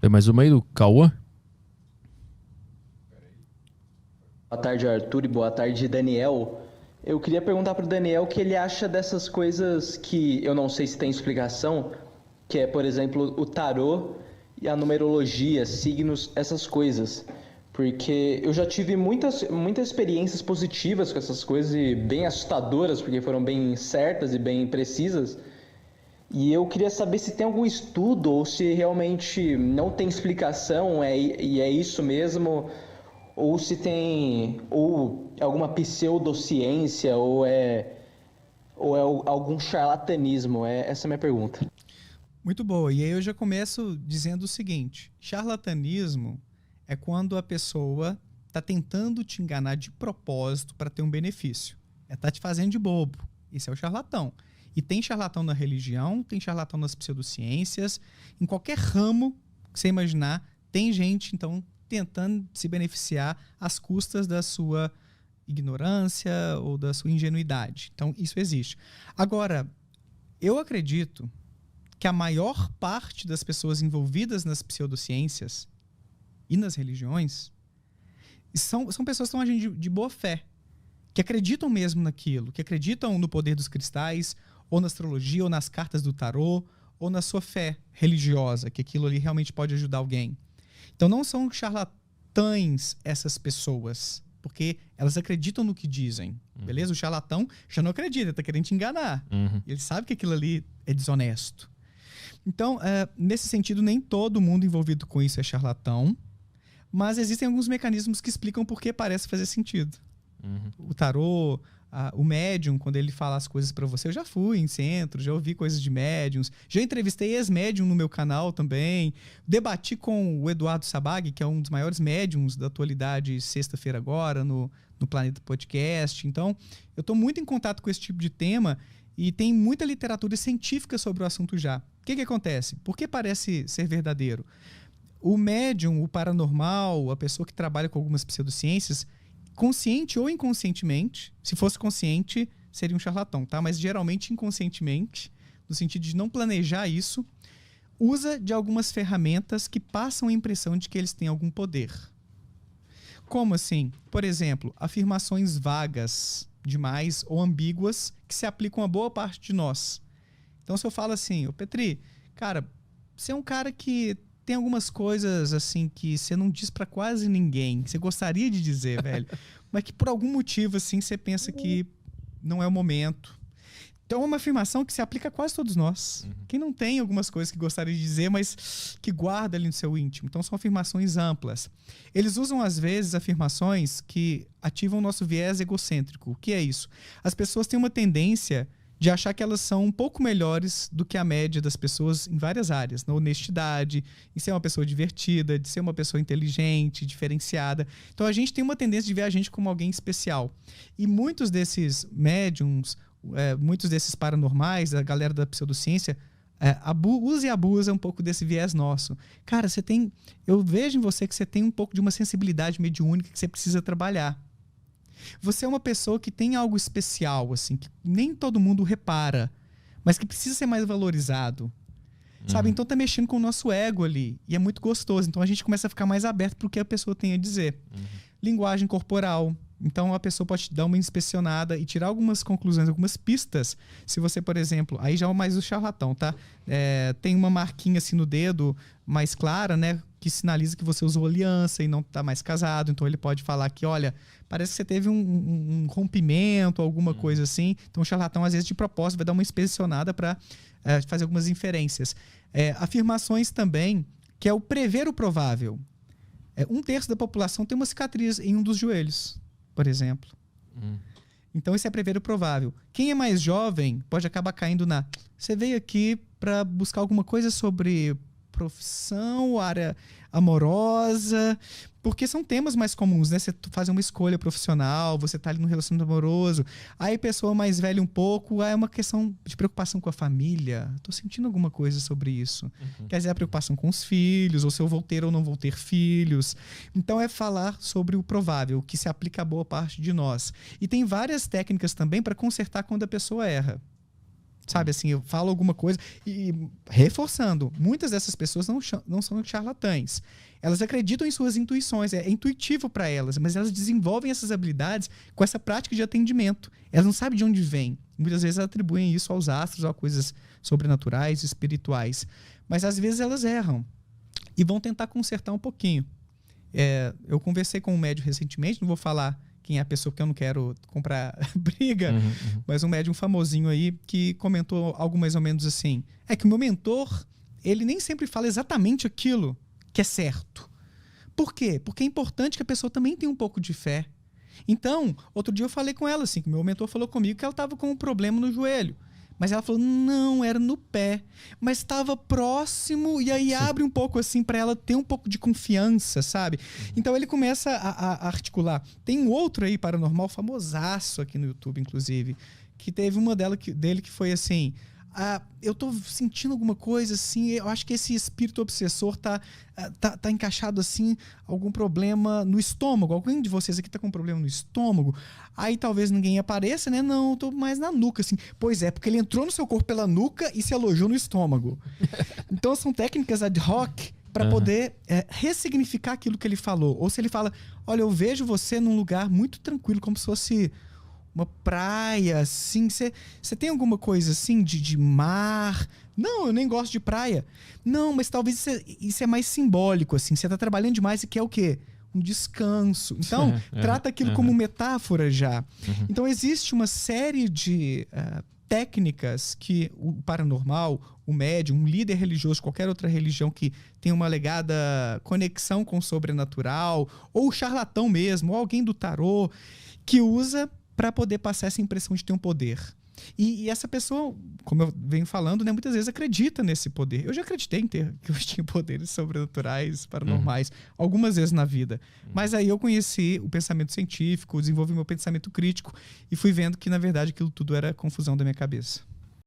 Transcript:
Tem mais uma aí do Cauã? Boa tarde, Arthur, e boa tarde, Daniel. Eu queria perguntar para o Daniel o que ele acha dessas coisas que eu não sei se tem explicação, que é, por exemplo, o tarô e a numerologia, signos, essas coisas. Porque eu já tive muitas experiências positivas com essas coisas e bem assustadoras, porque foram bem certas e bem precisas. E eu queria saber se tem algum estudo ou se realmente não tem explicação e é isso mesmo, ou se tem ou alguma pseudociência ou é algum charlatanismo. Essa é a minha pergunta. Muito boa. E aí eu já começo dizendo o seguinte: charlatanismo é quando a pessoa está tentando te enganar de propósito para ter um benefício. Tá te fazendo de bobo. Esse é o charlatão. E tem charlatão na religião, tem charlatão nas pseudociências, em qualquer ramo que você imaginar, tem gente, então, tentando se beneficiar às custas da sua ignorância ou da sua ingenuidade. Então, isso existe. Agora, eu acredito que a maior parte das pessoas envolvidas nas pseudociências e nas religiões são pessoas que estão agindo de boa fé, que acreditam mesmo naquilo, que acreditam no poder dos cristais, ou na astrologia, ou nas cartas do tarô, ou na sua fé religiosa, que aquilo ali realmente pode ajudar alguém. Então não são charlatães essas pessoas, porque elas acreditam no que dizem, beleza? O charlatão já não acredita, tá querendo te enganar. Ele sabe que aquilo ali é desonesto. Então, nesse sentido, nem todo mundo envolvido com isso é charlatão, mas existem alguns mecanismos que explicam por que parece fazer sentido. O tarô, o médium, quando ele fala as coisas pra você, eu já fui em centro, já ouvi coisas de médiums, já entrevistei ex-médium no meu canal também, debati com o Eduardo Sabag, que é um dos maiores médiums da atualidade, sexta-feira agora, no Planeta Podcast. Então, eu tô muito em contato com esse tipo de tema e tem muita literatura científica sobre o assunto já. O que acontece? Por que parece ser verdadeiro? O médium, o paranormal, a pessoa que trabalha com algumas pseudociências, consciente ou inconscientemente, se fosse consciente, seria um charlatão, tá? Mas geralmente inconscientemente, no sentido de não planejar isso, usa de algumas ferramentas que passam a impressão de que eles têm algum poder. Como assim? Por exemplo, afirmações vagas demais ou ambíguas que se aplicam a boa parte de nós. Então, se eu falo assim, ô Petri, cara, você é um cara que tem algumas coisas assim que você não diz pra quase ninguém, que você gostaria de dizer, velho, mas que por algum motivo assim você pensa que não é o momento. Então é uma afirmação que se aplica a quase todos nós. Quem não tem algumas coisas que gostaria de dizer, mas que guarda ali no seu íntimo. Então são afirmações amplas. Eles usam às vezes afirmações que ativam o nosso viés egocêntrico. O que é isso? As pessoas têm uma tendência de achar que elas são um pouco melhores do que a média das pessoas em várias áreas. Na honestidade, em ser uma pessoa divertida, de ser uma pessoa inteligente, diferenciada. Então a gente tem uma tendência de ver a gente como alguém especial. E muitos desses médiums, muitos desses paranormais, a galera da pseudociência, usa e abusa um pouco desse viés nosso. Cara, eu vejo em você que você tem um pouco de uma sensibilidade mediúnica que você precisa trabalhar. Você é uma pessoa que tem algo especial, assim, que nem todo mundo repara, mas que precisa ser mais valorizado. Sabe? Então tá mexendo com o nosso ego ali. E é muito gostoso. Então a gente começa a ficar mais aberto pro que a pessoa tem a dizer. Linguagem corporal. Então a pessoa pode te dar uma inspecionada e tirar algumas conclusões, algumas pistas. Se você, por exemplo, aí já é mais o charlatão, tá? Tem uma marquinha assim no dedo mais clara, né? Que sinaliza que você usou aliança e não tá mais casado. Então ele pode falar que, olha, parece que você teve um rompimento, alguma coisa assim. Então o charlatão, às vezes, de propósito, vai dar uma inspecionada para fazer algumas inferências. Afirmações também, que é o prever o provável. 1/3 da população tem uma cicatriz em um dos joelhos, por exemplo. Então isso é prever o provável. Quem é mais jovem pode acabar caindo você veio aqui para buscar alguma coisa sobre profissão, área amorosa, porque são temas mais comuns, né? Você fazer uma escolha profissional, você tá ali num relacionamento amoroso, aí a pessoa mais velha um pouco, é uma questão de preocupação com a família, tô sentindo alguma coisa sobre isso. Quer dizer, a preocupação com os filhos, ou se eu vou ter ou não vou ter filhos. Então é falar sobre o provável, que se aplica a boa parte de nós. E tem várias técnicas também para consertar quando a pessoa erra. Sabe, assim, eu falo alguma coisa e reforçando, muitas dessas pessoas não são charlatães. Elas acreditam em suas intuições, é intuitivo para elas, mas elas desenvolvem essas habilidades com essa prática de atendimento. Elas não sabem de onde vem. Muitas vezes atribuem isso aos astros ou a coisas sobrenaturais, espirituais. Mas às vezes elas erram e vão tentar consertar um pouquinho. Eu conversei com um médium recentemente, não vou falar quem é a pessoa, porque eu não quero comprar briga, mas um médium famosinho aí que comentou algo mais ou menos assim: é que o meu mentor, ele nem sempre fala exatamente aquilo que é certo. Por quê? Porque é importante que a pessoa também tenha um pouco de fé. Então, outro dia eu falei com ela assim, que meu mentor falou comigo que ela estava com um problema no joelho. Mas ela falou, não, era no pé. Mas estava próximo, e aí abre um pouco assim para ela ter um pouco de confiança, sabe? Então ele começa a articular. Tem um outro aí, paranormal, famosaço aqui no YouTube, inclusive, que teve uma dele que foi assim: eu tô sentindo alguma coisa assim, eu acho que esse espírito obsessor tá encaixado assim, algum problema no estômago. Alguém de vocês aqui tá com um problema no estômago? Aí talvez ninguém apareça, né? Não, eu tô mais na nuca, assim. Pois é, porque ele entrou no seu corpo pela nuca e se alojou no estômago. Então são técnicas ad hoc para poder ressignificar aquilo que ele falou. Ou se ele fala, olha, eu vejo você num lugar muito tranquilo, como se fosse uma praia, assim. Você tem alguma coisa assim de mar? Não, eu nem gosto de praia. Não, mas talvez isso é mais simbólico, assim. Você tá trabalhando demais e quer o quê? Um descanso. Então, trata aquilo como metáfora já. Então, existe uma série de técnicas que o paranormal, o médium, um líder religioso, qualquer outra religião que tem uma alegada conexão com o sobrenatural, ou o charlatão mesmo, ou alguém do tarô, que usa para poder passar essa impressão de ter um poder. E essa pessoa, como eu venho falando, né, muitas vezes acredita nesse poder. Eu já acreditei que eu tinha poderes sobrenaturais, paranormais, algumas vezes na vida. Mas aí eu conheci o pensamento científico, desenvolvi meu pensamento crítico e fui vendo que, na verdade, aquilo tudo era confusão da minha cabeça.